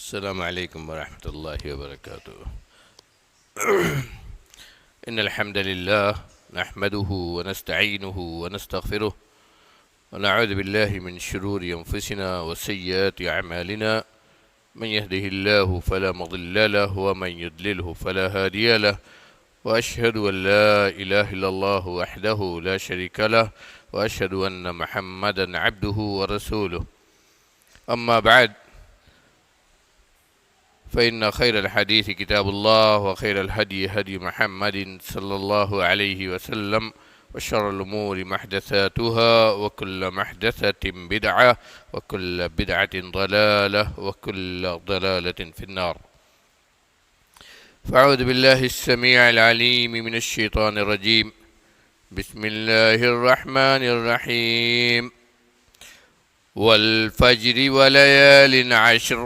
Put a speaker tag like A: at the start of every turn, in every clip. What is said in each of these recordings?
A: السلام عليكم ورحمة الله وبركاته. إن الحمد لله نحمده ونستعينه ونستغفره ونعوذ بالله من شرور أنفسنا وسيئات أعمالنا. من يهده الله فلا مضل له ومن يضلله فلا هادي له، وأشهد أن لا إله إلا الله وحده لا شريك له، وأشهد أن محمدا عبده ورسوله. أما بعد، فإن خير الحديث كتاب الله، وخير الهدي هدي محمد صلى الله عليه وسلم، وشر الأمور محدثاتها، وكل محدثة بدعة، وكل بدعة ضلالة، وكل ضلالة في النار. فأعوذ بالله السميع العليم من الشيطان الرجيم. بسم الله الرحمن الرحيم. والفجر وليال عشر.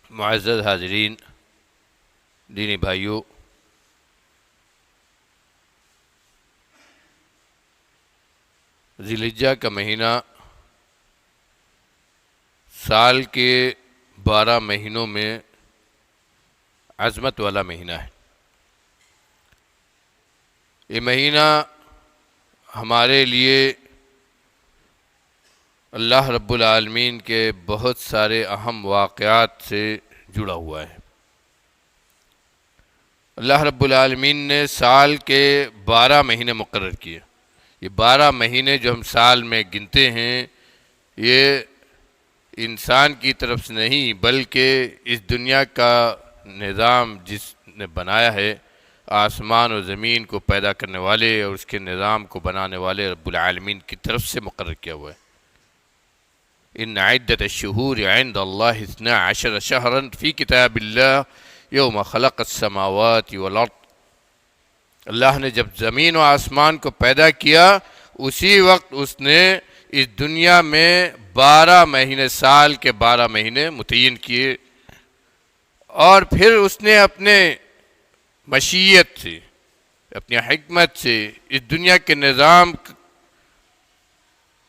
A: معزز حاضرین، دینی بھائیوں، ذی الحجہ کا مہینہ سال کے 12 مہینوں میں عظمت والا مہینہ ہے۔ یہ مہینہ ہمارے لیے اللہ رب العالمین کے بہت سارے اہم واقعات سے جڑا ہوا ہے۔ اللہ رب العالمین نے سال کے 12 مہینے مقرر کیے۔ یہ 12 مہینے جو ہم سال میں گنتے ہیں، یہ انسان کی طرف سے نہیں بلکہ اس دنیا کا نظام جس نے بنایا ہے، آسمان و زمین کو پیدا کرنے والے اور اس کے نظام کو بنانے والے رب العالمین کی طرف سے مقرر کیا ہوا ہے۔ ان عدت الشہور عند اللہ 12 شہرا فی کتاب اللہ یوم خلق السماوات والارض۔ اللہ نے جب زمین و آسمان کو پیدا کیا، اسی وقت اس نے اس دنیا میں 12 مہینے، سال کے 12 مہینے متعین کیے، اور پھر اس نے اپنے مشیت سے، اپنی حکمت سے اس دنیا کے نظام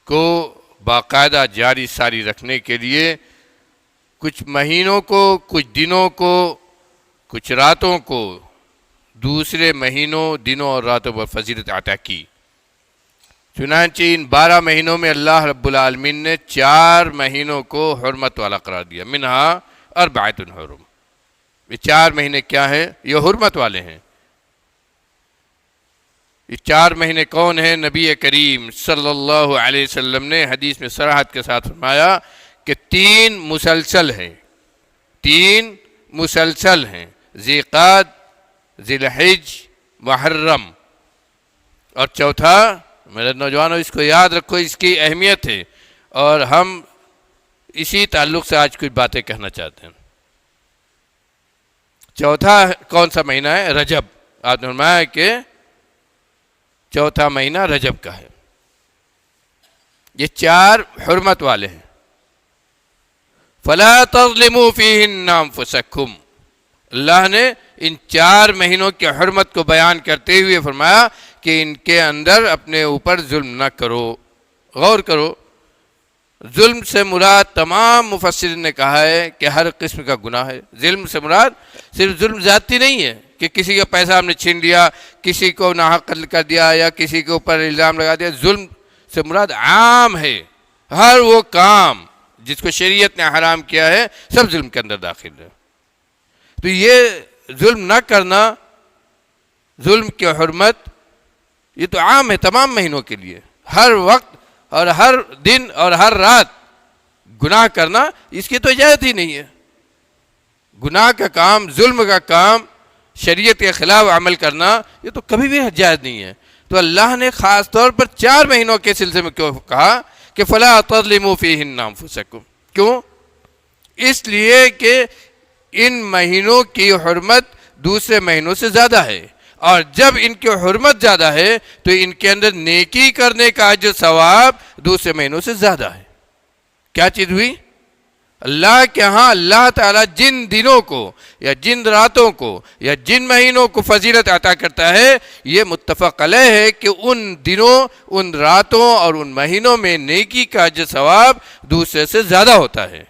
A: کو باقاعدہ جاری ساری رکھنے کے لیے کچھ مہینوں کو، کچھ دنوں کو، کچھ راتوں کو دوسرے مہینوں، دنوں اور راتوں پر فضیلت عطا کی۔ چنانچہ ان 12 مہینوں میں اللہ رب العالمین نے 4 مہینوں کو حرمت والا قرار دیا۔ منہا 4 حرم۔ یہ 4 مہینے کیا ہیں؟ یہ حرمت والے ہیں۔ یہ 4 مہینے کون ہیں؟ نبی کریم صلی اللہ علیہ وسلم نے حدیث میں صراحت کے ساتھ فرمایا کہ 3 مسلسل ہیں، 3 مسلسل ہیں: ذی القعدہ، ذی الحجہ، محرم، اور چوتھا، میرے نوجوانوں اس کو یاد رکھو، اس کی اہمیت ہے، اور ہم اسی تعلق سے آج کچھ باتیں کہنا چاہتے ہیں۔ چوتھا کون سا مہینہ ہے؟ رجب۔ آپ نے فرمایا کہ چوتھا مہینہ رجب کا ہے۔ یہ 4 حرمت والے ہیں۔ فَلَا تَظْلِمُوا فِيهِنَّ أَنفُسَكُمْ۔ اللہ نے ان 4 مہینوں کی حرمت کو بیان کرتے ہوئے فرمایا کہ ان کے اندر اپنے اوپر ظلم نہ کرو۔ غور کرو، ظلم سے مراد تمام مفسرین نے کہا ہے کہ ہر قسم کا گناہ ہے۔ ظلم سے مراد صرف ظلم زیادتی نہیں ہے کہ کسی کا پیسہ ہم نے چھین لیا، کسی کو ناحق قتل کر دیا، یا کسی کے اوپر الزام لگا دیا۔ ظلم سے مراد عام ہے، ہر وہ کام جس کو شریعت نے حرام کیا ہے سب ظلم کے اندر داخل ہے۔ تو یہ ظلم نہ کرنا، ظلم کی حرمت، یہ تو عام ہے تمام مہینوں کے لیے۔ ہر وقت اور ہر دن اور ہر رات گناہ کرنا، اس کی تو اجازت ہی نہیں ہے۔ گناہ کا کام، ظلم کا کام، شریعت کے خلاف عمل کرنا، یہ تو کبھی بھی جائز نہیں ہے۔ تو اللہ نے خاص طور پر 4 مہینوں کے سلسلے میں کیوں کہا کہ فَلَا تَظْلِمُوا فِيهِنَّ أَنفُسَكُمْ؟ کیوں؟ اس لیے کہ ان مہینوں کی حرمت دوسرے مہینوں سے زیادہ ہے، اور جب ان کی حرمت زیادہ ہے تو ان کے اندر نیکی کرنے کا اجر ثواب دوسرے مہینوں سے زیادہ ہے۔ کیا چیز ہوئی؟ اللہ کے ہاں اللہ تعالیٰ جن دنوں کو یا جن راتوں کو یا جن مہینوں کو فضیلت عطا کرتا ہے، یہ متفق علیہ ہے کہ ان دنوں، ان راتوں اور ان مہینوں میں نیکی کا جو ثواب دوسرے سے زیادہ ہوتا ہے،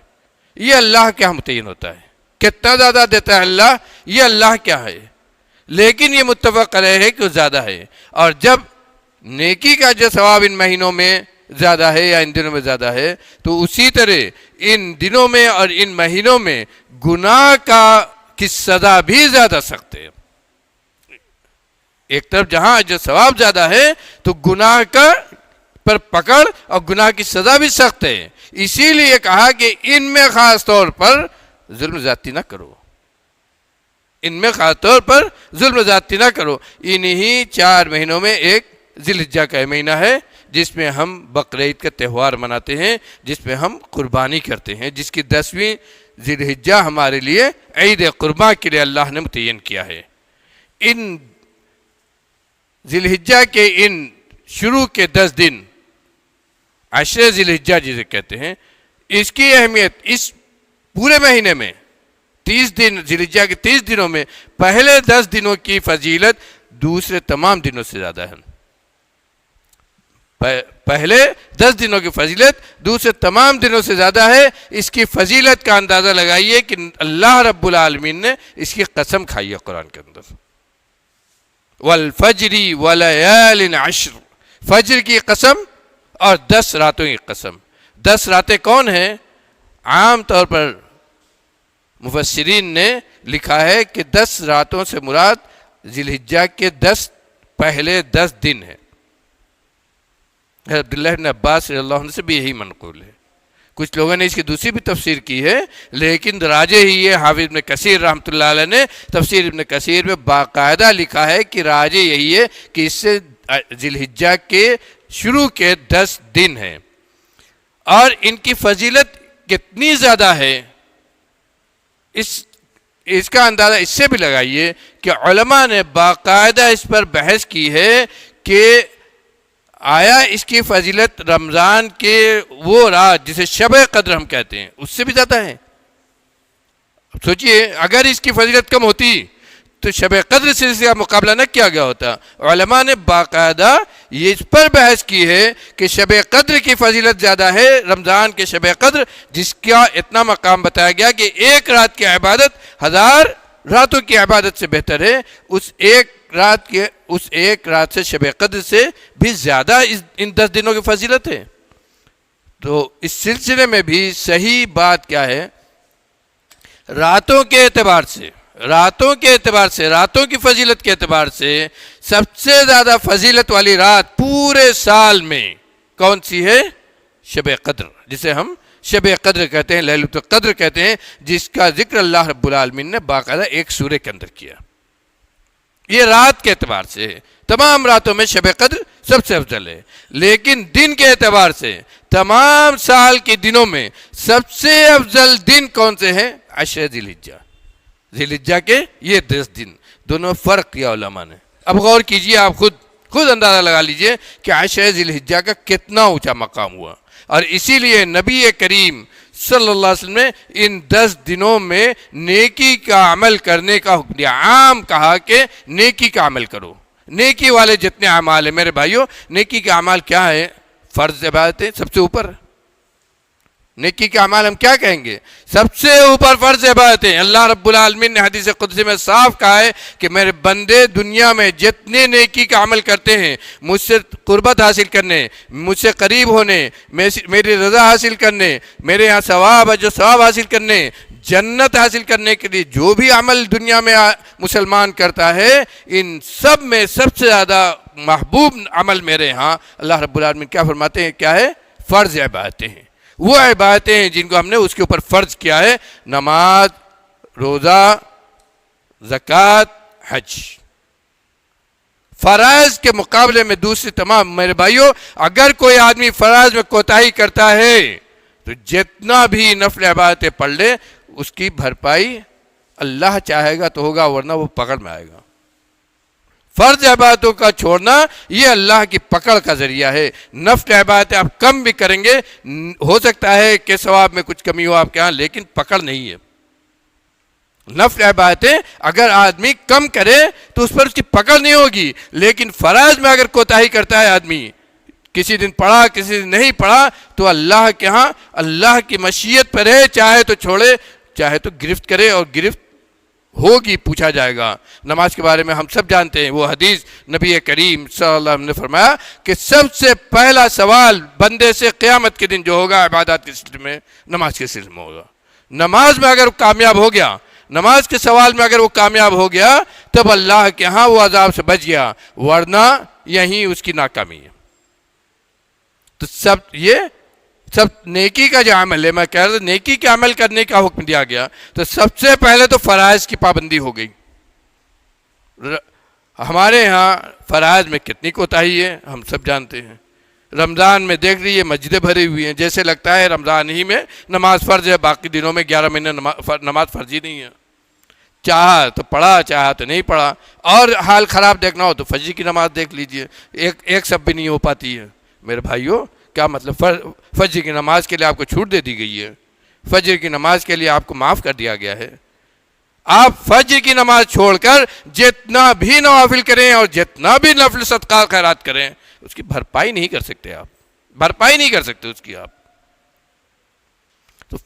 A: یہ اللہ کے ہاں متعین ہوتا ہے۔ کتنا زیادہ دیتا ہے اللہ، یہ اللہ کیا ہے، لیکن یہ متفق علیہ ہے کہ وہ زیادہ ہے۔ اور جب نیکی کا جو ثواب ان مہینوں میں زیادہ ہے یا ان دنوں میں زیادہ ہے، تو اسی طرح ان دنوں میں اور ان مہینوں میں گناہ کی سزا بھی زیادہ سخت ہے۔ ایک طرف جہاں جو ثواب زیادہ ہے تو گناہ کا پر پکڑ اور گناہ کی سزا بھی سخت ہے۔ اسی لیے کہا کہ ان میں خاص طور پر ظلم زیادتی نہ کرو، ان میں خاص طور پر ظلم زیادتی نہ کرو۔ انہی 4 مہینوں میں ایک ذی الحجہ کا مہینہ ہے جس میں ہم بقرعید کا تہوار مناتے ہیں، جس میں ہم قربانی کرتے ہیں، جس کی 10ویں ذی الحجہ ہمارے لیے عید قرباں کے لیے اللہ نے متعین کیا ہے۔ ان ذی الحجہ کے ان شروع کے 10 دن، عشر ذی الحجہ جسے کہتے ہیں، اس کی اہمیت اس پورے مہینے میں 30 دن، ذی الحجہ کے 30 دنوں میں پہلے 10 دنوں کی فضیلت دوسرے تمام دنوں سے زیادہ ہے۔ پہلے 10 دنوں کی فضیلت دوسرے تمام دنوں سے زیادہ ہے۔ اس کی فضیلت کا اندازہ لگائیے کہ اللہ رب العالمین نے اس کی قسم کھائی ہے قرآن کے اندر، والفجر ولیال عشر، فجر کی قسم اور 10 راتوں کی قسم۔ 10 راتیں کون ہیں؟ عام طور پر مفسرین نے لکھا ہے کہ 10 راتوں سے مراد ذی الحجہ کے پہلے 10 دن ہیں۔ عبداللہ بن عباس رضی اللہ عنہ سے بھی یہی منقول ہے۔ کچھ لوگوں نے اس کی دوسری بھی تفسیر کی ہے، لیکن راجح ہی ہے، حافظ ابن کثیر رحمۃ اللہ علیہ نے تفسیر ابن کثیر میں باقاعدہ لکھا ہے کہ راجح یہی ہے کہ اس سے ذی الحجہ کے شروع کے 10 دن ہیں، اور ان کی فضیلت کتنی زیادہ ہے اس کا اندازہ اس سے بھی لگائیے کہ علماء نے باقاعدہ اس پر بحث کی ہے کہ آیا اس کی فضیلت رمضان کے وہ رات جسے شب قدر ہم کہتے ہیں اس سے بھی زیادہ ہے؟ سوچئے اگر اس کی فضیلت کم ہوتی تو شب قدر سے اس کا مقابلہ نہ کیا گیا ہوتا۔ علماء نے باقاعدہ یہ اس پر بحث کی ہے کہ شب قدر کی فضیلت زیادہ ہے رمضان کے شب قدر، جس کا اتنا مقام بتایا گیا کہ 1 رات کی عبادت 1000 راتوں کی عبادت سے بہتر ہے۔ اس ایک رات سے شب قدر سے بھی زیادہ ان 10 دنوں کی فضیلت ہے۔ تو اس سلسلے میں بھی صحیح بات کیا ہے؟ راتوں کے اعتبار سے، راتوں کی فضیلت کے اعتبار سے سب سے زیادہ فضیلت والی رات پورے سال میں کون سی ہے؟ شب قدر، جسے ہم شب قدر کہتے ہیں، لیلۃ القدر کہتے ہیں، جس کا ذکر اللہ رب العالمین نے باقاعدہ ایک سورہ کے اندر کیا۔ یہ رات کے اعتبار سے تمام راتوں میں شب قدر سب سے افضل ہے، لیکن دن کے اعتبار سے تمام سال کے دنوں میں سب سے افضل دن کون سے ہیں؟ عشر ذی الحجہ، ذی الحجہ کے یہ 10 دن، دونوں فرق کیا علماء نے۔ اب غور کیجئے، آپ خود اندازہ لگا لیجئے کہ عشر ذی الحجہ کا کتنا اونچا مقام ہوا، اور اسی لیے نبی کریم صلی اللہ علیہ وسلم نے ان 10 دنوں میں نیکی کا عمل کرنے کا حکم دیا۔ عام کہا کہ نیکی کا عمل کرو، نیکی والے جتنے اعمال ہیں میرے بھائیوں، نیکی کے اعمال کیا ہے؟ فرض عبادتیں سب سے اوپر، نیکی کے اعمال ہم کیا کہیں گے؟ سب سے اوپر فرض عبادتیں۔ اللہ رب العالمین نے حدیث قدسی میں صاف کہا ہے کہ میرے بندے دنیا میں جتنے نیکی کا عمل کرتے ہیں، مجھ سے قربت حاصل کرنے، مجھ سے قریب ہونے، میری رضا حاصل کرنے، میرے یہاں ثواب حاصل کرنے، جنت حاصل کرنے کے لیے جو بھی عمل دنیا میں مسلمان کرتا ہے، ان سب میں سب سے زیادہ محبوب عمل میرے ہاں اللہ رب العالمین کیا فرماتے ہیں؟ کیا ہے؟ فرض عبادتیں ہیں۔ وہ عبادتیں ہیں جن کو ہم نے اس کے اوپر فرض کیا ہے، نماز، روزہ، زکوٰۃ، حج۔ فرائض کے مقابلے میں دوسری تمام، میرے بھائیوں اگر کوئی آدمی فرائض میں کوتاہی کرتا ہے تو جتنا بھی نفل عبادتیں پڑھ لے اس کی بھرپائی اللہ چاہے گا تو ہوگا، ورنہ وہ پکڑ میں آئے گا۔ فرض عبادتوں کا چھوڑنا یہ اللہ کی پکڑ کا ذریعہ ہے. نفل عبادتیں آپ کم بھی کریں گے، ہو سکتا ہے کہ ثواب میں کچھ کمی ہو آپ کے ہاں، لیکن پکڑ نہیں ہے. نفل عبادتیں اگر آدمی کم کرے تو اس پر اس کی پکڑ نہیں ہوگی، لیکن فرائض میں اگر کوتاہی کرتا ہے آدمی، کسی دن پڑھا کسی دن نہیں پڑھا، تو اللہ کے ہاں اللہ کی مشیت پر ہے، چاہے تو چھوڑے چاہے تو گرفت کرے، اور گرفت ہوگی، پوچھا جائے گا. نماز کے بارے میں ہم سب جانتے ہیں، وہ حدیث نبی کریم صلی اللہ علیہ وسلم نے فرمایا کہ سب سے پہلا سوال بندے سے قیامت کے دن جو ہوگا عبادات کے سلسلے میں، نماز کے سلسلے میں ہوگا. نماز میں اگر کامیاب ہو گیا، نماز کے سوال میں اگر وہ کامیاب ہو گیا، تب اللہ کے ہاں وہ عذاب سے بچ گیا، ورنہ یہیں اس کی ناکامی ہے. تو سب نیکی کا جو عمل ہے، میں کہہ رہا تھا نیکی کے عمل کرنے کا حکم دیا گیا، تو سب سے پہلے تو فرائض کی پابندی ہو گئی. ہمارے ہاں فرائض میں کتنی کوتاہی ہے ہم سب جانتے ہیں. رمضان میں دیکھ لیجیے مسجدیں بھری ہوئی ہیں، جیسے لگتا ہے رمضان ہی میں نماز فرض ہے، باقی دنوں میں 11 مہینے نماز فرض ہی نہیں ہے. چاہا تو پڑھا، چاہا تو نہیں پڑھا. اور حال خراب دیکھنا ہو تو فجر کی نماز دیکھ لیجیے، ایک سب بھی نہیں ہو پاتی ہے. میرے بھائیوں، کیا مطلب فجر کی نماز کے لیے آپ کو چھوٹ دے دی گئی ہے؟ فجر کی نماز کے لیے آپ کو معاف کر دیا گیا ہے. آپ فجر کی نماز چھوڑ کر جتنا بھی نوافل کریں اور جتنا بھی نفل صدقہ خیرات کریں، اس کی بھرپائی نہیں کر سکتے. آپ بھرپائی نہیں کر سکتے اس کی. آپ تو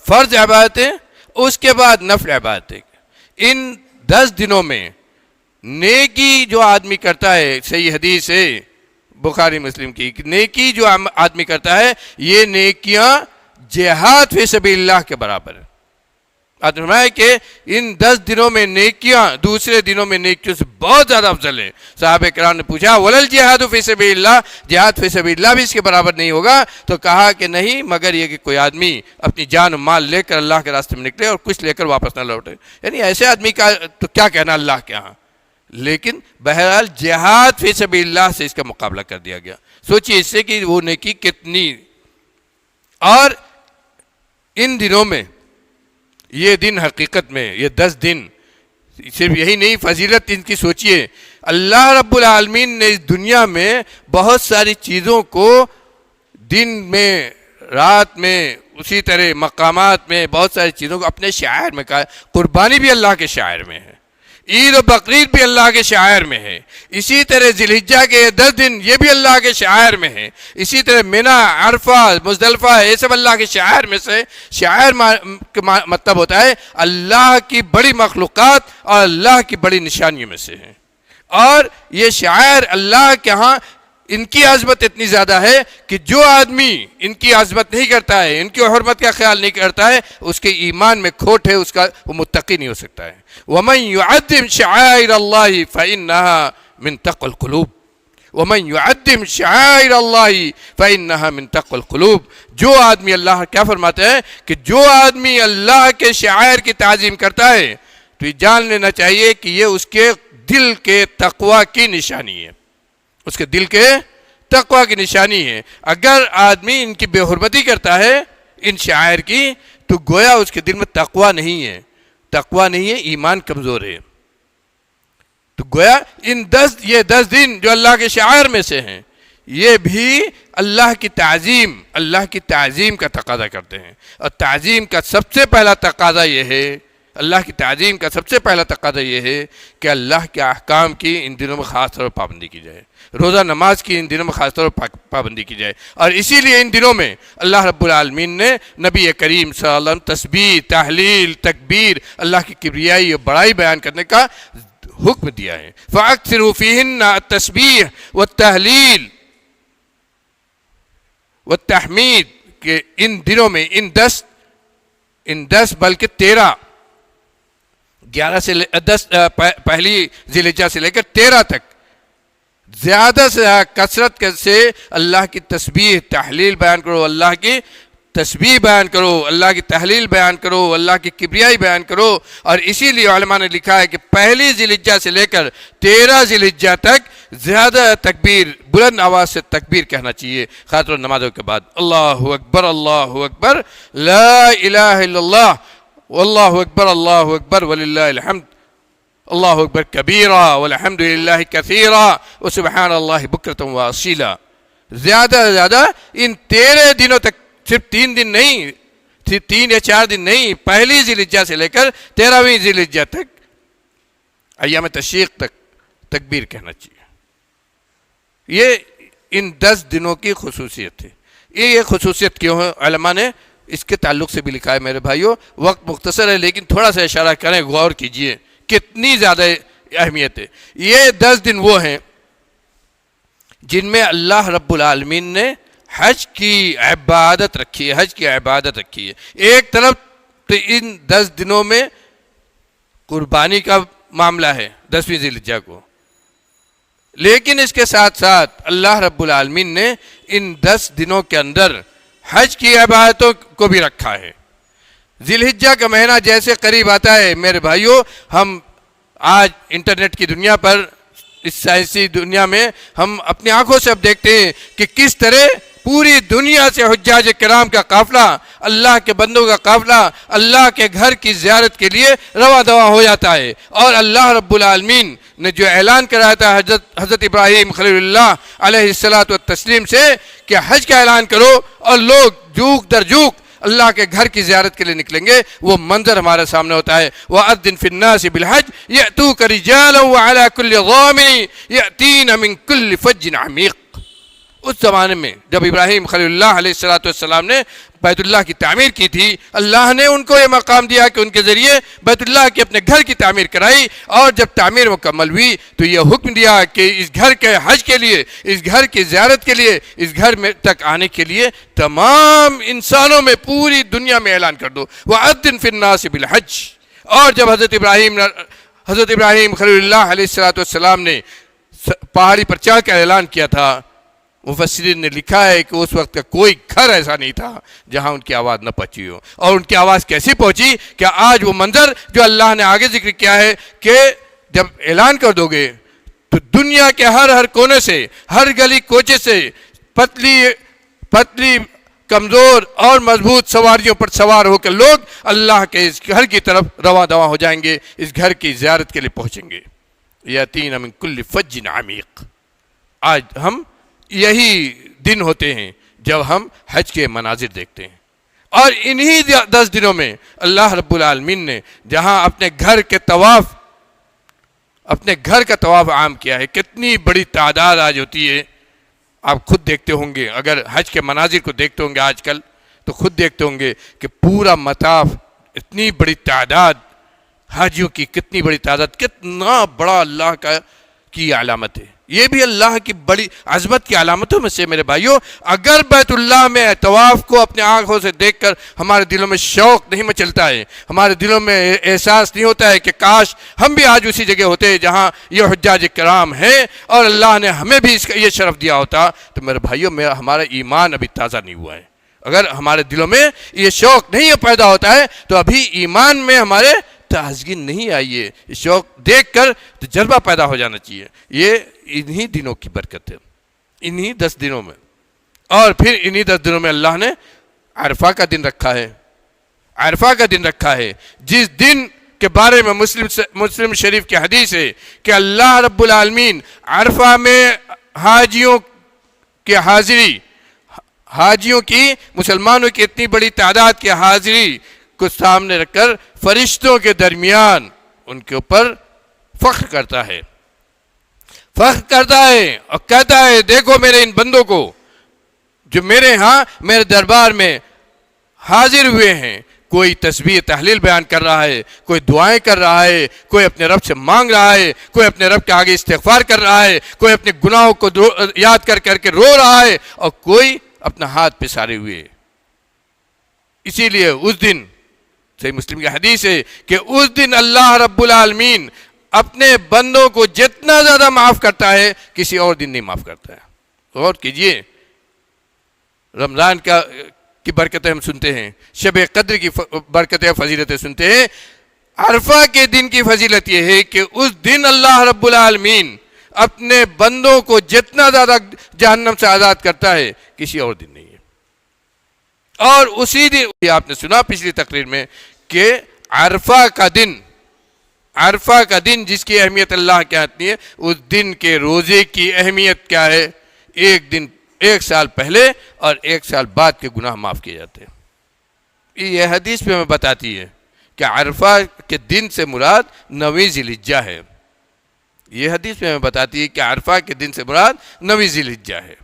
A: فرض عبادتیں، اس کے بعد نفل عبادتیں. ان 10 دنوں میں نیکی جو آدمی کرتا ہے، صحیح حدیث ہے بخاری مسلم کی، نیکی جو آدمی کرتا ہے، یہ نیکیاں جہاد فی سبیل اللہ کے برابر ہے. آدمی فرمایا کہ ان 10 دنوں میں نیکیاں دوسرے دنوں میں نیکیوں سے بہت زیادہ افضل ہے. صحابہ کرام نے پوچھا ولل جہاد فی سبیل اللہ، جہاد فی سبیل اللہ بھی اس کے برابر نہیں ہوگا؟ تو کہا کہ نہیں، مگر یہ کہ کوئی آدمی اپنی جان و مال لے کر اللہ کے راستے میں نکلے اور کچھ لے کر واپس نہ لوٹے. یعنی ایسے آدمی کا تو کیا کہنا اللہ کے ہاں. لیکن بہرحال جہاد فی سبیل اللہ سے اس کا مقابلہ کر دیا گیا. سوچئے اس سے کہ وہ نیکی کتنی. اور ان دنوں میں یہ دن حقیقت میں یہ 10 دن صرف یہی نہیں، فضیلت ان کی سوچئے. اللہ رب العالمین نے اس دنیا میں بہت ساری چیزوں کو دن میں، رات میں، اسی طرح مقامات میں بہت ساری چیزوں کو اپنے شاعر میں کہا. قربانی بھی اللہ کے شاعر میں ہے، عید و بقرعید بھی اللہ کے شاعر میں ہے. اسی طرح ذی الحجہ کے 10 دن یہ بھی اللہ کے شاعر میں ہے. اسی طرح منی، عرفہ، مزدلفہ، یہ سب اللہ کے شاعر میں سے. شاعر مطلب ہوتا ہے اللہ کی بڑی مخلوقات اور اللہ کی بڑی نشانیوں میں سے ہیں. اور یہ شاعر اللہ کے ہاں ان کی عظمت اتنی زیادہ ہے کہ جو آدمی ان کی عظمت نہیں کرتا ہے، ان کی حرمت کا خیال نہیں کرتا ہے، اس کے ایمان میں کھوٹ ہے، اس کا وہ متقی نہیں ہو سکتا ہے. وَمَن يُعَظِّمْ شَعَائِرَ اللَّهِ فَإِنَّهَا مِن تَقْوَى الْقُلُوبِ. وَمَن يُعَظِّمْ شَعَائِرَ اللَّهِ فَإِنَّهَا مِن تَقْوَى الْقُلُوبِ. جو آدمی، اللہ کیا فرماتے ہیں کہ جو آدمی اللہ کے شعائر کی تعظیم کرتا ہے تو یہ جان لینا چاہیے کہ یہ اس کے دل کے تقوی کی نشانی ہے، اس کے دل کے تقوی کی نشانی ہے. اگر آدمی ان کی بے حرمتی کرتا ہے ان شاعر کی، تو گویا اس کے دل میں تقوی نہیں ہے، تقوی نہیں ہے، ایمان کمزور ہے. تو گویا یہ 10 دن جو اللہ کے شاعر میں سے ہیں، یہ بھی اللہ کی تعظیم کا تقاضا کرتے ہیں. اور تعظیم کا سب سے پہلا تقاضا یہ ہے، اللہ کی تعظیم کا سب سے پہلا تقاضا یہ ہے کہ اللہ کے احکام کی ان دنوں میں خاص طور پر پابندی کی جائے. روزہ نماز کی ان دنوں میں خاص طور پر پابندی کی جائے. اور اسی لیے ان دنوں میں اللہ رب العالمین نے نبی کریم صلی اللہ علیہ وسلم تسبیح، تحلیل، تکبیر، اللہ کی کبریائی اور بڑائی بیان کرنے کا حکم دیا ہے. فَأَكْثِرُوا فِيهِنَّ التَّسْبِيحَ وَالتَّهْلِيلَ وَالتَّحْمِيدَ. کہ ان دنوں میں ان 10 بلکہ 13 11 سے 10 پہلی ذی الحجہ سے لے کر 13 تک زیادہ سے کثرت سے اللہ کی تسبیح، تحلیل بیان کرو، اللہ کی تسبیح بیان کرو، اللہ کی تحلیل بیان کرو، اللہ کی کبریائی بیان کرو. اور اسی لیے علماء نے لکھا ہے کہ پہلی ذی الحجہ سے لے کر 13 ذی الحجہ تک زیادہ تکبیر، بلند آواز سے تکبیر کہنا چاہیے خاص طور نمازوں کے بعد. اللہ اکبر، اللہ اکبر، لا الہ الا اللہ، واللہ اکبر، اللہ اکبر وللہ الحمد، اللہ اکبر کبیرا والحمد للہ کثیرا وسبحان اللہ بکرۃ واصیلا. زیادہ سے زیادہ ان 13 دنوں تک، صرف 3 دن نہیں، 3 یا 4 دن نہیں، پہلی ذی الحجہ سے لے کر 13ویں ذی الحجہ تک، ایام تشریق تک تکبیر کہنا چاہیے. یہ ان 10 دنوں کی خصوصیت ہے. یہ خصوصیت کیوں ہے؟ علماء نے اس کے تعلق سے بھی لکھا ہے. میرے بھائیوں وقت مختصر ہے لیکن تھوڑا سا اشارہ کریں، غور کیجئے کتنی زیادہ اہمیت ہے. یہ 10 دن وہ ہیں جن میں اللہ رب العالمین نے حج کی عبادت رکھی ہے. حج کی عبادت رکھی ہے. ایک طرف تو ان 10 دنوں میں قربانی کا معاملہ ہے 10ویں ذی الحجہ کو، لیکن اس کے ساتھ ساتھ اللہ رب العالمین نے ان 10 دنوں کے اندر حج کی عبادتوں کو بھی رکھا ہے. ذی الحجہ کا مہینہ جیسے قریب آتا ہے میرے بھائیوں، ہم آج انٹرنیٹ کی دنیا پر، اس سائنسی دنیا میں ہم اپنی آنکھوں سے اب دیکھتے ہیں کہ کس طرح پوری دنیا سے حجاج کرام کا قافلہ، اللہ کے بندوں کا قافلہ اللہ کے گھر کی زیارت کے لیے رواں دواں ہو جاتا ہے. اور اللہ رب العالمین نے جو اعلان کرایا تھا حضرت ابراہیم خلیل اللہ علیہ الصلاۃ والتسلیم سے کہ حج کا اعلان کرو، اور لوگ جوک در جوک اللہ کے گھر کی زیارت کے لیے نکلیں گے، وہ منظر ہمارے سامنے ہوتا ہے. وَأَذِّن فِي النَّاسِ بِالْحَجِّ يَأْتُوكَ رِجَالًا وَعَلَىٰ كُلِّ ضَامِرٍ يَأْتِينَ مِن كُلِّ فَجٍّ عَمِيقٍ. اس زمانے میں جب ابراہیم خلیل اللہ علیہ الصلاۃ والسلام نے بیت اللہ کی تعمیر کی تھی، اللہ نے ان کو یہ مقام دیا کہ ان کے ذریعے بیت اللہ کے اپنے گھر کی تعمیر کرائی. اور جب تعمیر مکمل ہوئی تو یہ حکم دیا کہ اس گھر کے حج کے لیے، اس گھر کی زیارت کے لیے، اس گھر میں تک آنے کے لیے تمام انسانوں میں، پوری دنیا میں اعلان کر دو. وَأَذِّن فِي النَّاسِ بِالْحَجِّ. اور جب حضرت ابراہیم خلیل اللہ علیہ الصلاۃ والسلام نے پہاڑی پر چڑھ کر اعلان کیا تھا، مفسرین نے لکھا ہے کہ اس وقت کا کوئی گھر ایسا نہیں تھا جہاں ان کی آواز نہ پہنچی ہو. اور ان کی آواز کیسی پہنچی کہ آج وہ منظر جو اللہ نے آگے ذکر کیا ہے کہ جب اعلان کر دو گے تو دنیا کے ہر کونے سے، ہر گلی کوچے سے پتلی کمزور اور مضبوط سواریوں پر سوار ہو کر لوگ اللہ کے اس گھر کی طرف رواں دواں ہو جائیں گے، اس گھر کی زیارت کے لیے پہنچیں گے. یاتین من کل فج عمیق. آج ہم یہی دن ہوتے ہیں جب ہم حج کے مناظر دیکھتے ہیں. اور انہی 10 دنوں میں اللہ رب العالمین نے جہاں اپنے گھر کا طواف عام کیا ہے، کتنی بڑی تعداد آج ہوتی ہے. آپ خود دیکھتے ہوں گے، اگر حج کے مناظر کو دیکھتے ہوں گے آج کل تو خود دیکھتے ہوں گے کہ پورا مطاف، اتنی بڑی تعداد حاجیوں کی، کتنی بڑی تعداد، کتنا بڑا اللہ کی علامت ہے. یہ بھی اللہ کی بڑی عظمت کی علامتوں میں سے میرے بھائیوں. اگر بیت اللہ میں طواف کو اپنے آنکھوں سے دیکھ کر ہمارے دلوں میں شوق نہیں مچلتا ہے، ہمارے دلوں میں احساس نہیں ہوتا ہے کہ کاش ہم بھی آج اسی جگہ ہوتے جہاں یہ حجاج کرام ہیں اور اللہ نے ہمیں بھی اس کا یہ شرف دیا ہوتا، تو میرے بھائیوں ہمارا ایمان ابھی تازہ نہیں ہوا ہے. اگر ہمارے دلوں میں یہ شوق نہیں پیدا ہوتا ہے تو ابھی ایمان میں ہمارے تازگی نہیں آئی ہے. یہ شوق دیکھ کر تجربہ پیدا ہو جانا چاہیے. یہ انہی دنوں کی برکت ہے، انہی 10 دنوں میں. اور پھر انہی 10 دنوں میں اللہ نے عرفہ کا دن رکھا ہے. عرفہ کا دن رکھا ہے جس دن کے بارے میں مسلم شریف کی حدیث ہے کہ اللہ رب العالمین عرفہ میں حاجیوں کی حاضری، حاجیوں کی، مسلمانوں کی اتنی بڑی تعداد کی حاضری کو سامنے رکھ کر فرشتوں کے درمیان ان کے اوپر فخر کرتا ہے اور کہتا ہے دیکھو میرے ان بندوں کو جو میرے ہاں میرے دربار میں حاضر ہوئے ہیں. کوئی تسبیح تحلیل بیان کر رہا ہے، کوئی دعائیں کر رہا ہے، کوئی اپنے رب سے مانگ رہا ہے، کوئی اپنے رب کے آگے استغفار کر رہا ہے، کوئی اپنے گناہوں کو یاد کر کے رو رہا ہے، اور کوئی اپنا ہاتھ پسارے ہوئے. اسی لیے اس دن صحیح مسلم کی حدیث ہے کہ اس دن اللہ رب العالمین اپنے بندوں کو جتنا زیادہ معاف کرتا ہے کسی اور دن نہیں معاف کرتا ہے. غور کیجئے، رمضان کی برکتیں ہم سنتے ہیں، شب قدر کی برکتیں فضیلتیں سنتے ہیں. عرفہ کے دن کی فضیلت یہ ہے کہ اس دن اللہ رب العالمین اپنے بندوں کو جتنا زیادہ جہنم سے آزاد کرتا ہے کسی اور دن نہیں ہے. اور اسی دن آپ نے سنا پچھلی تقریر میں کہ عرفہ عرفہ کا دن جس کی اہمیت اللہ کے آتی ہے، اس دن کے روزے کی اہمیت کیا ہے؟ ایک سال پہلے اور ایک سال بعد کے گناہ معاف کیے جاتے ہیں۔ یہ حدیث پہ ہمیں بتاتی ہے کہ عرفہ کے دن سے مراد 9 ذی الحجہ ہے۔ یہ حدیث میں ہمیں بتاتی ہے کہ عرفہ کے دن سے مراد 9 ذی الحجہ ہے۔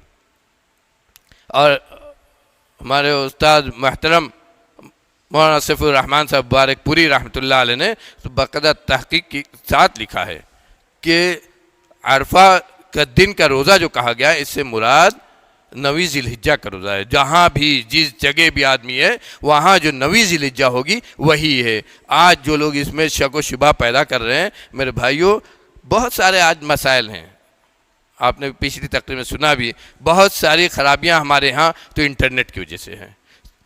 A: اور ہمارے استاد محترم مولانا سیف الرحمن صاحب مبارک پوری رحمۃ اللہ علیہ نے باقاعدہ تحقیق کے ساتھ لکھا ہے کہ عرفہ کا دن کا روزہ جو کہا گیا ہے، اس سے مراد 9 ذی الحجہ کا روزہ ہے۔ جہاں بھی جس جگہ بھی آدمی ہے وہاں جو 9 ذی الحجہ ہوگی وہی ہے۔ آج جو لوگ اس میں شک و شبہ پیدا کر رہے ہیں، میرے بھائیوں، بہت سارے آج مسائل ہیں، آپ نے پچھلی تقریر میں سنا بھی، بہت ساری خرابیاں ہمارے ہاں تو انٹرنیٹ کی وجہ سے ہیں۔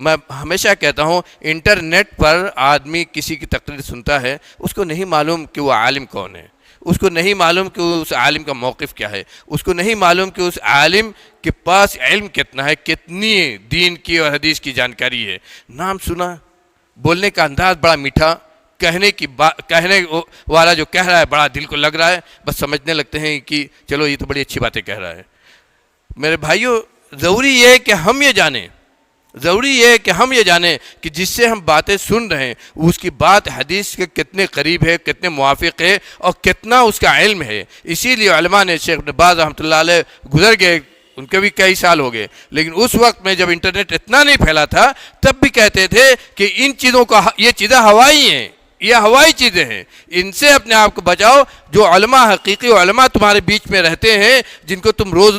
A: میں ہمیشہ کہتا ہوں، انٹرنیٹ پر آدمی کسی کی تقریر سنتا ہے، اس کو نہیں معلوم کہ وہ عالم کون ہے، اس کو نہیں معلوم کہ اس عالم کا موقف کیا ہے، اس کو نہیں معلوم کہ اس عالم کے پاس علم کتنا ہے، کتنی دین کی اور حدیث کی جانکاری ہے۔ نام سنا، بولنے کا انداز بڑا میٹھا، کہنے والا جو کہہ رہا ہے بڑا دل کو لگ رہا ہے، بس سمجھنے لگتے ہیں کہ چلو یہ تو بڑی اچھی باتیں کہہ رہا ہے۔ میرے بھائیوں، ضروری یہ ہے کہ ہم یہ جانیں کہ جس سے ہم باتیں سن رہے ہیں اس کی بات حدیث کے کتنے قریب ہے، کتنے موافق ہے اور کتنا اس کا علم ہے۔ اسی لیے علماء نے، شیخ ابن باز رحمۃ اللہ علیہ گزر گئے، ان کے بھی کئی سال ہو گئے، لیکن اس وقت میں جب انٹرنیٹ اتنا نہیں پھیلا تھا تب بھی کہتے تھے کہ ان چیزوں کا، یہ چیزیں ہوائی ہیں، یہ ہوائی چیزیں ہیں، ان سے اپنے آپ کو بچاؤ۔ جو علماء، حقیقی علماء تمہارے بیچ میں رہتے ہیں، جن کو تم روز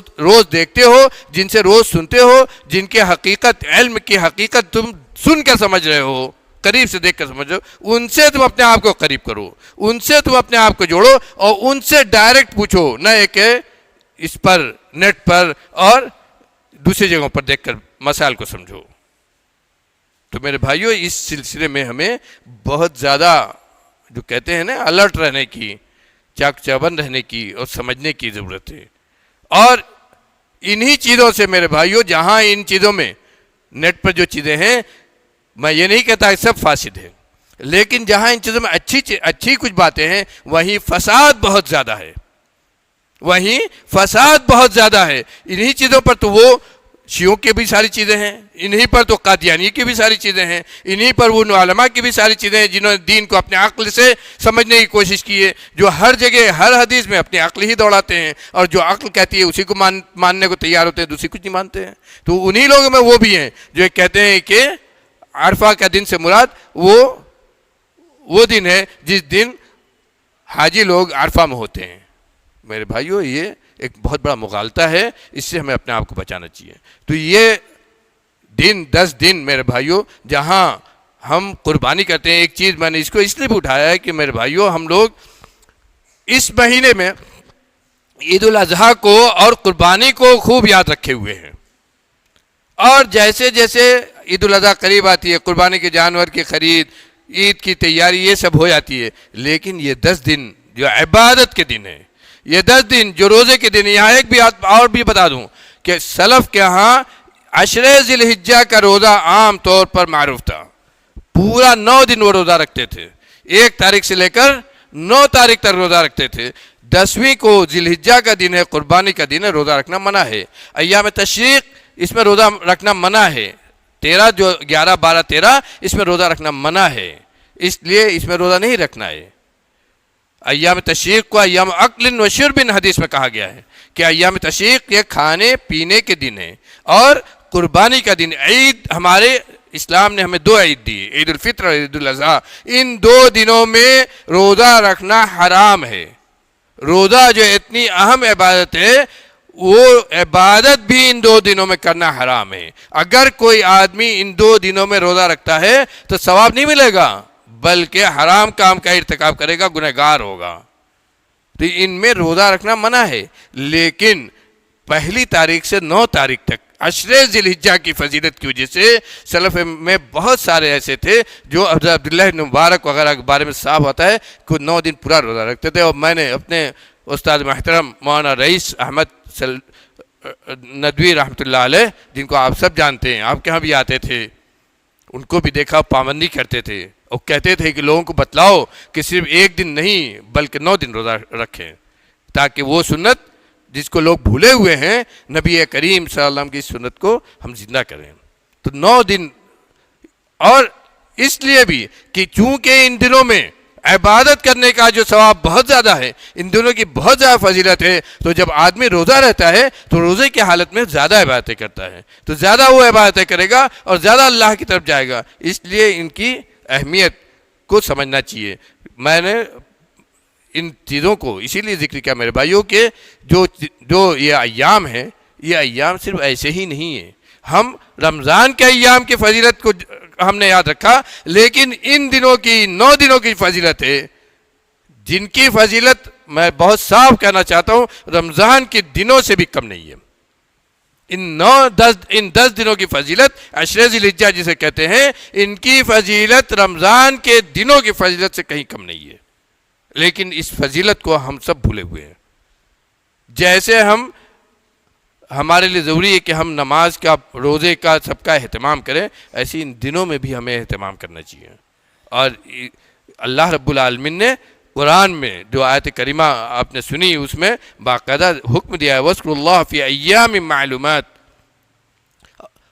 A: دیکھتے ہو، جن سے روز سنتے ہو، جن کے حقیقت، علم کی حقیقت تم سن کر سمجھ رہے ہو، قریب سے دیکھ کر سمجھ رہے ہو، ان سے تم اپنے آپ کو قریب کرو، ان سے تم اپنے آپ کو جوڑو اور ان سے ڈائریکٹ پوچھو، نہ کہ اس پر، نیٹ پر اور دوسری جگہوں پر دیکھ کر مسائل کو سمجھو۔ تو میرے بھائیوں، اس سلسلے میں ہمیں بہت زیادہ، جو کہتے ہیں نا، الرٹ رہنے کی، چاک چوبند رہنے کی اور سمجھنے کی ضرورت ہے۔ اور انہی چیزوں سے میرے بھائیوں، جہاں ان چیزوں میں نیٹ پر جو چیزیں ہیں، میں یہ نہیں کہتا کہ سب فاسد ہیں، لیکن جہاں ان چیزوں میں اچھی کچھ باتیں ہیں، وہیں فساد بہت زیادہ ہے، انہی چیزوں پر تو وہ شیعوں کی بھی ساری چیزیں ہیں، انہی پر تو قادیانی کی بھی ساری چیزیں ہیں، انہی پر وہ علماء کی بھی ساری چیزیں ہیں جنہوں نے دین کو اپنے عقل سے سمجھنے کی کوشش کی ہے، جو ہر جگہ ہر حدیث میں اپنی عقل ہی دوڑاتے ہیں، اور جو عقل کہتی ہے اسی کو ماننے کو تیار ہوتے ہیں، دوسری کچھ نہیں مانتے ہیں۔ تو انہی لوگوں میں وہ بھی ہیں جو کہتے ہیں کہ عرفہ کا دن سے مراد وہ دن ہے جس دن حاجی لوگ عرفہ میں ہوتے ہیں۔ میرے بھائیوں، یہ ایک بہت بڑا مغالطہ ہے، اس سے ہمیں اپنے آپ کو بچانا چاہیے۔ تو یہ 10 دن میرے بھائیوں جہاں ہم قربانی کرتے ہیں، ایک چیز میں نے اس کو اس لیے بھی اٹھایا ہے کہ میرے بھائیوں، ہم لوگ اس مہینے میں عید الاضحیٰ کو اور قربانی کو خوب یاد رکھے ہوئے ہیں، اور جیسے جیسے عید الاضحیٰ قریب آتی ہے، قربانی کے جانور کی خرید، عید کی تیاری، یہ سب ہو جاتی ہے، لیکن یہ 10 دن جو عبادت کے دن ہے، یہ 10 دن جو روزے کے دن، یہاں ایک بھی اور بھی بتا دوں کہ سلف کے ہاں 10 ذی الحجہ کا روزہ عام طور پر معروف تھا، پورا 9 دن وہ روزہ رکھتے تھے، 1 تاریخ سے لے کر 9 تاریخ تک روزہ رکھتے تھے۔ 10ویں کو ذی الحجہ کا دن ہے، قربانی کا دن ہے، روزہ رکھنا منع ہے۔ ایام تشریق اس میں روزہ رکھنا منع ہے، 13 جو 11 12 13 اس میں روزہ رکھنا منع ہے، اس لیے اس میں روزہ نہیں رکھنا ہے۔ ایام تشریق کو ایام اکل و شرب حدیث میں کہا گیا ہے کہ ایام تشریق یہ کھانے پینے کے دن ہے، اور قربانی کا دن، عید، ہمارے اسلام نے ہمیں 2 عید دی، عید الفطر اور عید الاضحیٰ، ان 2 دنوں میں روزہ رکھنا حرام ہے۔ روزہ جو اتنی اہم عبادت ہے، وہ عبادت بھی ان 2 دنوں میں کرنا حرام ہے۔ اگر کوئی آدمی ان 2 دنوں میں روزہ رکھتا ہے تو ثواب نہیں ملے گا، بلکہ حرام کام کا ارتکاب کرے گا، گنہگار ہوگا۔ تو ان میں روزہ رکھنا منع ہے، لیکن 1 تاریخ سے 9 تاریخ تک 10 ذی الحجہ کی فضیلت کی وجہ سے سلف میں بہت سارے ایسے تھے جو عبداللہ بن مبارک وغیرہ کے بارے میں صاف ہوتا ہے کہ 9 دن پورا روزہ رکھتے تھے۔ اور میں نے اپنے استاد محترم مولانا رئیس احمد ندوی رحمۃ اللہ علیہ، جن کو آپ سب جانتے ہیں، آپ کے ہاں بھی آتے تھے، ان کو بھی دیکھا پابندی کرتے تھے اور کہتے تھے کہ لوگوں کو بتلاؤ کہ صرف ایک دن نہیں بلکہ 9 دن روزہ رکھیں، تاکہ وہ سنت جس کو لوگ بھولے ہوئے ہیں نبی کریم صلی اللہ علیہ وسلم کی سنت کو ہم زندہ کریں۔ تو 9 دن، اور اس لیے بھی کہ چونکہ ان دنوں میں عبادت کرنے کا جو ثواب بہت زیادہ ہے، ان دنوں کی بہت زیادہ فضیلت ہے، تو جب آدمی روزہ رہتا ہے تو روزے کی حالت میں زیادہ عبادتیں کرتا ہے، تو زیادہ وہ عبادتیں کرے گا اور زیادہ اللہ کی طرف جائے گا۔ اس لیے ان کی اہمیت کو سمجھنا چاہیے۔ میں نے ان چیزوں کو اسی لیے ذکر کیا میرے بھائیوں کہ جو یہ ایام ہیں، یہ ایام صرف ایسے ہی نہیں ہیں۔ ہم رمضان کے ایام کی فضیلت کو ہم نے یاد رکھا، لیکن ان دنوں کی 9 دنوں کی فضیلت ہے، جن کی فضیلت میں بہت صاف کہنا چاہتا ہوں رمضان کے دنوں سے بھی کم نہیں ہے۔ ان 10 دنوں کی فضیلت عشرِ ذی الحجہ جسے کہتے ہیں، ان کی فضیلت رمضان کے دنوں کی فضیلت سے کہیں کم نہیں ہے، لیکن اس فضیلت کو ہم سب بھولے ہوئے ہیں۔ جیسے ہمارے لیے ضروری ہے کہ ہم نماز کا، روزے کا، سب کا اہتمام کریں، ایسے ان دنوں میں بھی ہمیں اہتمام کرنا چاہیے۔ اور اللہ رب العالمین نے قرآن میں جو آیت کریمہ آپ نے سنی، اس میں باقاعدہ حکم دیا ہے وَاذْكُرُوا اللَّهَ فِي أَيَّامٍ مَعْلُومَاتٍ،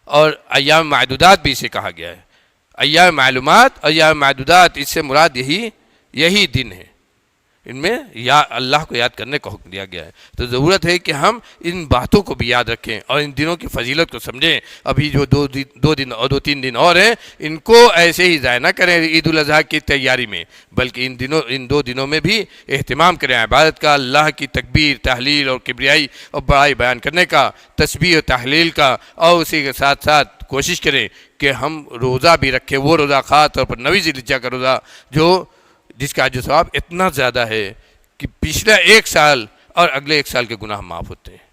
A: اور ایام معدودات بھی اسے کہا گیا ہے۔ ایام معلومات، ایام معدودات، اس سے مراد یہی دن ہے، ان میں یا اللہ کو یاد کرنے کا حکم دیا گیا ہے۔ تو ضرورت ہے کہ ہم ان باتوں کو بھی یاد رکھیں اور ان دنوں کی فضیلت کو سمجھیں۔ ابھی جو 2-3 دن اور ہیں، ان کو ایسے ہی ضائع نہ کریں عید الاضحیٰ کی تیاری میں، بلکہ ان 2 دنوں میں بھی اہتمام کریں عبادت کا، اللہ کی تکبیر، تحلیل اور کبریائی اور بڑائی بیان کرنے کا، تسبیح و تحلیل کا، اور اسی کے ساتھ ساتھ کوشش کریں کہ ہم روزہ بھی رکھیں، وہ روزہ خاص طور پر 9 ذی الحجہ کا روزہ جس کا جو ثواب اتنا زیادہ ہے کہ پچھلا 1 سال اور اگلے 1 سال کے گناہ معاف ہوتے ہیں۔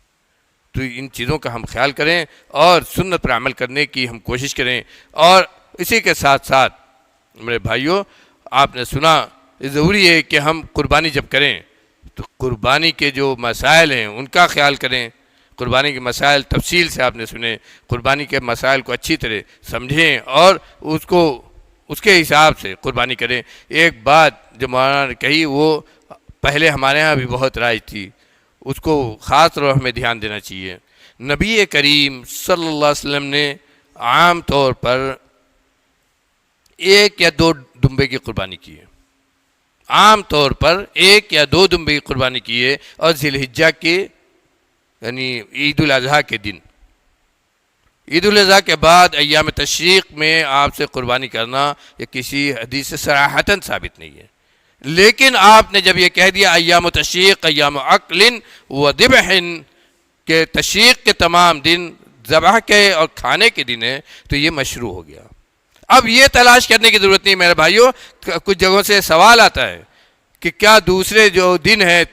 A: تو ان چیزوں کا ہم خیال کریں اور سنت پر عمل کرنے کی ہم کوشش کریں۔ اور اسی کے ساتھ ساتھ میرے بھائیوں، آپ نے سنا ضروری ہے کہ ہم قربانی جب کریں تو قربانی کے جو مسائل ہیں ان کا خیال کریں۔ قربانی کے مسائل تفصیل سے آپ نے سنے، قربانی کے مسائل کو اچھی طرح سمجھیں اور اس کے حساب سے قربانی کریں۔ ایک بات جو مولانا نے کہی وہ پہلے ہمارے ہاں بھی بہت رائج تھی، اس کو خاص طور ہمیں دھیان دینا چاہیے۔ نبی کریم صلی اللہ علیہ وسلم نے عام طور پر 1 یا 2 دمبے کی قربانی کی ہے، عام طور پر 1 یا 2 دمبے کی قربانی کی ہے، اور ذی الحجہ کے یعنی عید الاضحیٰ کے دن، عید الاضحیٰ کے بعد ایام تشریق میں آپ سے قربانی کرنا یہ کسی حدیث سے صراحتاً ثابت نہیں ہے۔ لیکن آپ نے جب یہ کہہ دیا ایام تشریق ایام عقل و ذبح، کہ تشریق کے تمام دن ذبح کے اور کھانے کے دن ہیں، تو یہ مشروع ہو گیا۔ اب یہ تلاش کرنے کی ضرورت نہیں میرے بھائیوں، کچھ جگہوں سے سوال آتا ہے کہ کیا دوسرے جو دن ہیں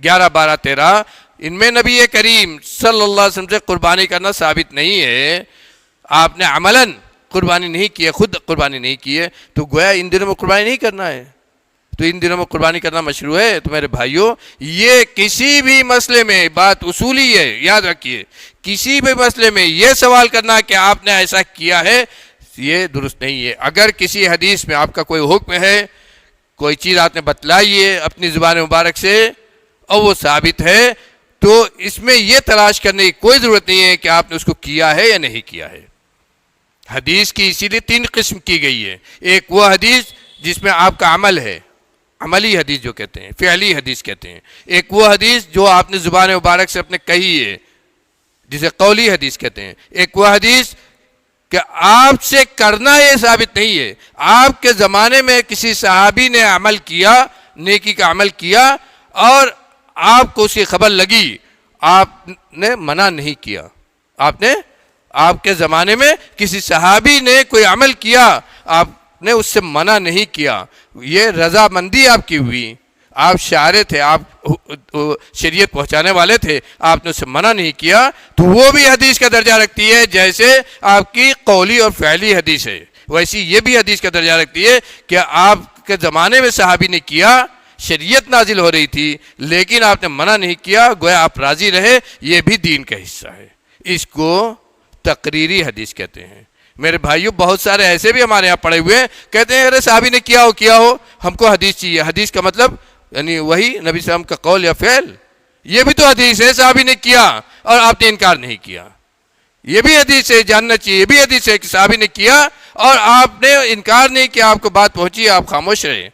A: 11، 12، 13 ان میں نبی کریم صلی اللہ علیہ وسلم سے قربانی کرنا ثابت نہیں ہے، آپ نے عملاً قربانی نہیں کی ہے، خود قربانی نہیں کی ہے، تو گویا ان دنوں میں قربانی نہیں کرنا ہے، تو ان دنوں میں قربانی کرنا مشروع ہے۔ تو میرے بھائیوں، یہ کسی بھی مسئلے میں بات اصولی ہے، یاد رکھیے، کسی بھی مسئلے میں یہ سوال کرنا کہ آپ نے ایسا کیا ہے، یہ درست نہیں ہے۔ اگر کسی حدیث میں آپ کا کوئی حکم ہے، کوئی چیز آپ نے بتلائی ہے اپنی زبان مبارک سے اور وہ ثابت ہے، تو اس میں یہ تلاش کرنے کی کوئی ضرورت نہیں ہے کہ آپ نے اس کو کیا ہے یا نہیں کیا ہے۔ حدیث کی اسی لیے 3 قسم کی گئی ہے۔ ایک وہ حدیث جس میں آپ کا عمل ہے، عملی حدیث جو کہتے ہیں، فعلی حدیث کہتے ہیں۔ ایک وہ حدیث جو آپ نے زبان مبارک سے اپنے کہی ہے، جسے قولی حدیث کہتے ہیں۔ ایک وہ حدیث کہ آپ سے کرنا یہ ثابت نہیں ہے، آپ کے زمانے میں کسی صحابی نے عمل کیا، نیکی کا عمل کیا، اور آپ کو اس کی خبر لگی، آپ نے منع نہیں کیا۔ آپ کے زمانے میں کسی صحابی نے کوئی عمل کیا، آپ نے اس سے منع نہیں کیا، یہ رضامندی آپ کی ہوئی، آپ شاعر تھے، آپ شریعت پہنچانے والے تھے، آپ نے اس سے منع نہیں کیا، تو وہ بھی حدیث کا درجہ رکھتی ہے جیسے آپ کی قولی اور فعلی حدیث ہے، ویسی یہ بھی حدیث کا درجہ رکھتی ہے کہ آپ کے زمانے میں صحابی نے کیا، شریعت نازل ہو رہی تھی لیکن آپ نے منع نہیں کیا، گویا آپ راضی رہے، یہ بھی دین کا حصہ ہے۔ اس کو تقریری حدیث کہتے ہیں۔ میرے بھائیوں بہت سارے ایسے بھی ہمارے یہاں پڑے ہوئے ہیں، کہتے ہیں ارے صحابی نے کیا ہو ہم کو حدیث چاہیے۔ حدیث کا مطلب یعنی وہی نبی صلی اللہ علیہ وسلم کا قول یا فعل، یہ بھی تو حدیث ہے، صحابی نے کیا اور آپ نے انکار نہیں کیا، یہ بھی حدیث ہے، جاننا چاہیے۔ یہ بھی حدیث ہے کہ صحابی نے کیا اور آپ نے انکار نہیں کیا، آپ کو بات پہنچی، آپ خاموش رہے،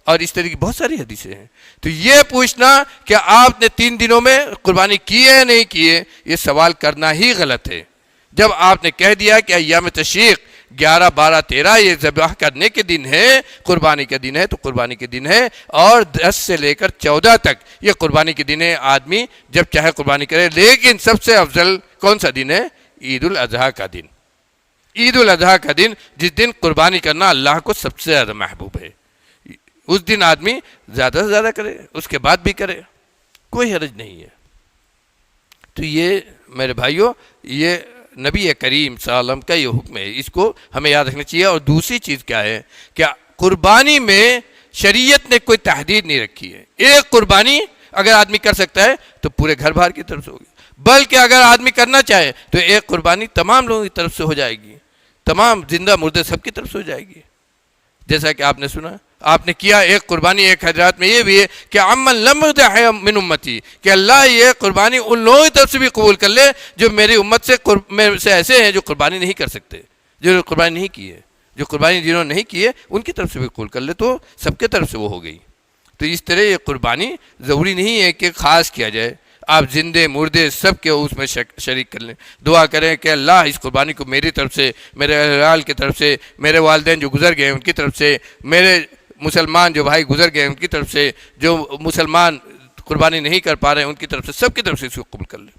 A: اور اس طرح کی بہت ساری حدیثیں ہیں۔ تو یہ پوچھنا کہ آپ نے 3 دنوں میں قربانی کی ہے یا نہیں کی ہے، یہ سوال کرنا ہی غلط ہے۔ جب آپ نے کہہ دیا کہ ایام تشریق 11 12 13 یہ ذبح کرنے کے دن ہے، قربانی کے دن ہے، تو قربانی کے دن ہے، اور 10 سے لے کر 14 تک یہ قربانی کے دن ہے۔ آدمی جب چاہے قربانی کرے، لیکن سب سے افضل کون سا دن ہے؟ عید الاضحیٰ کا دن۔ عید الاضحیٰ کا دن، جس دن قربانی کرنا اللہ کو سب سے زیادہ محبوب ہے، اس دن آدمی زیادہ سے زیادہ کرے، اس کے بعد بھی کرے، کوئی حرج نہیں ہے۔ تو یہ میرے بھائیوں، یہ نبی کریم صلی اللہ علیہ وسلم کا یہ حکم ہے، اس کو ہمیں یاد رکھنا چاہیے۔ اور دوسری چیز کیا ہے کہ قربانی میں شریعت نے کوئی تحدید نہیں رکھی ہے۔ ایک قربانی اگر آدمی کر سکتا ہے تو پورے گھر بھر کی طرف سے ہوگی، بلکہ اگر آدمی کرنا چاہے تو ایک قربانی تمام لوگوں کی طرف سے ہو جائے گی، تمام زندہ مردے سب کی طرف سے ہو جائے گی۔ جیسا کہ آپ نے سنا، آپ نے کیا ایک قربانی، ایک حضرات میں یہ بھی ہے کہ عمن لم یدح من امتی، کہ اللہ یہ قربانی ان لوگوں کی طرف سے بھی قبول کر لے جو میری امت سے ایسے ہیں جو قربانی نہیں کر سکتے، جو قربانی نہیں کی ہے، جو قربانی جنہوں نے نہیں کی ہے ان کی طرف سے بھی قبول کر لے، تو سب کے طرف سے وہ ہو گئی۔ تو اس طرح یہ قربانی ضروری نہیں ہے کہ خاص کیا جائے، آپ زندے مردے سب کے اس میں شریک کر لیں۔ دعا کریں کہ اللہ اس قربانی کو میری طرف سے، میرے اہل کی طرف سے، میرے والدین جو گزر گئے ان کی طرف سے، میرے مسلمان جو بھائی گزر گئے ان کی طرف سے، جو مسلمان قربانی نہیں کر پا رہے ہیں ان کی طرف سے، سب کی طرف سے اس کو قبول کر لیں۔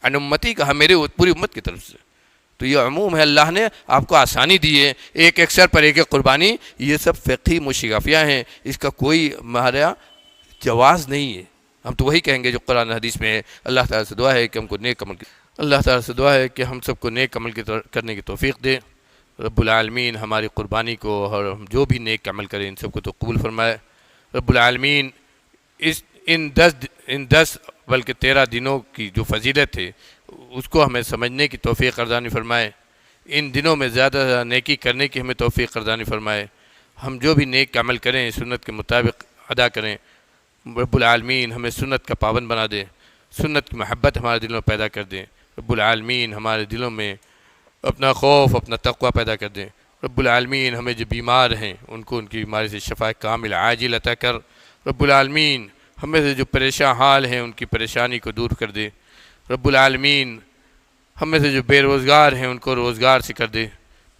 A: ان امتی کہا، میرے پوری امت کی طرف سے۔ تو یہ عموم ہے، اللہ نے آپ کو آسانی دی ہے، ایک ایک سر پر ایک ایک قربانی، یہ سب فقہی مشغافیاں ہیں، اس کا کوئی ہمارا جواز نہیں ہے۔ ہم تو وہی کہیں گے جو قرآن حدیث میں ہے۔ اللہ تعالیٰ سے دعا ہے کہ ہم کو نیک عمل اللہ تعالیٰ سے دعا ہے کہ ہم سب کو نیک عمل کرنے کی توفیق دے۔ رب العالمین ہماری قربانی کو اور ہم جو بھی نیک عمل کریں ان سب کو تو قبول فرمائے۔ رب العالمین ان 10 بلکہ 13 دنوں کی جو فضیلت ہے اس کو ہمیں سمجھنے کی توفیق عطا فرمائے۔ ان دنوں میں زیادہ سے زیادہ نیکی کرنے کی ہمیں توفیق عطا فرمائے۔ ہم جو بھی نیک عمل کریں سنت کے مطابق ادا کریں۔ رب العالمین ہمیں سنت کا پابند بنا دے، سنت کی محبت ہمارے دلوں میں پیدا کر دے۔ رب العالمین ہمارے دلوں میں اپنا خوف، اپنا تقوی پیدا کر دیں۔ رب العالمین ہمیں جو بیمار ہیں ان کو ان کی بیماری سے شفا کامل عاجل عطا کر۔ رب العالمین ہمیں سے جو پریشان حال ہیں ان کی پریشانی کو دور کر دے۔ رب العالمین ہمیں سے جو بے روزگار ہیں ان کو روزگار سے کر دے،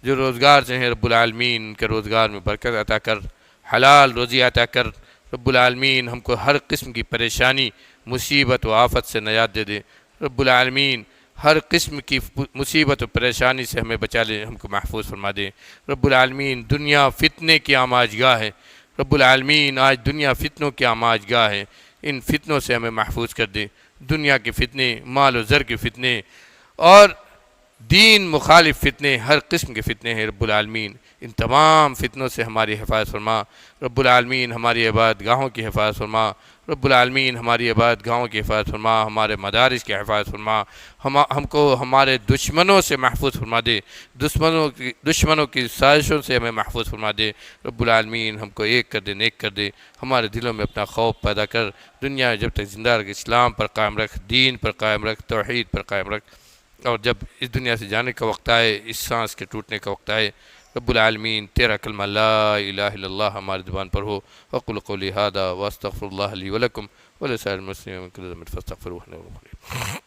A: جو روزگار سے ہیں رب العالمین ان کے روزگار میں برکت عطا کر، حلال روزی عطا کر۔ رب العالمین ہم کو ہر قسم کی پریشانی، مصیبت و آفت سے نجات دے دے۔ رب العالمین ہر قسم کی مصیبت و پریشانی سے ہمیں بچا لے، ہم کو محفوظ فرما دے۔ رب العالمین دنیا فتنے کی آماج گاہ ہے، رب العالمین آج دنیا فتنوں کی آماج گاہ ہے، ان فتنوں سے ہمیں محفوظ کر دے۔ دنیا کے فتنے، مال و زر کے فتنے اور دین مخالف فتنے، ہر قسم کے فتنے ہیں رب العالمین، ان تمام فتنوں سے ہماری حفاظت فرما۔ رب العالمین ہماری عبادت گاہوں کی حفاظت فرما۔ رب العالمین ہماری عبادت گاہوں کی حفاظت فرما، ہمارے مدارس کی حفاظت فرما، ہم کو ہمارے دشمنوں سے محفوظ فرما دے، دشمنوں کی سازشوں سے ہمیں محفوظ فرما دے۔ رب العالمین ہم کو ایک کر دے، نیک کر دے، ہمارے دلوں میں اپنا خوف پیدا کر، دنیا جب تک زندہ رکھ اسلام پر قائم رکھ، دین پر قائم رکھ، توحید پر قائم رکھ، اور جب اس دنیا سے جانے کا وقت آئے، اس سانس کے ٹوٹنے کا وقت آئے، رب العالمین تیرا کلمہ لا الہ الا اللہ ہماری زبان پر ہو۔ اقول قولی ھذا واستغفر اللہ لی ولکم ولسائر المسلمین من کل ذنب فاستغفروہ انہ هو الغفور الرحیم۔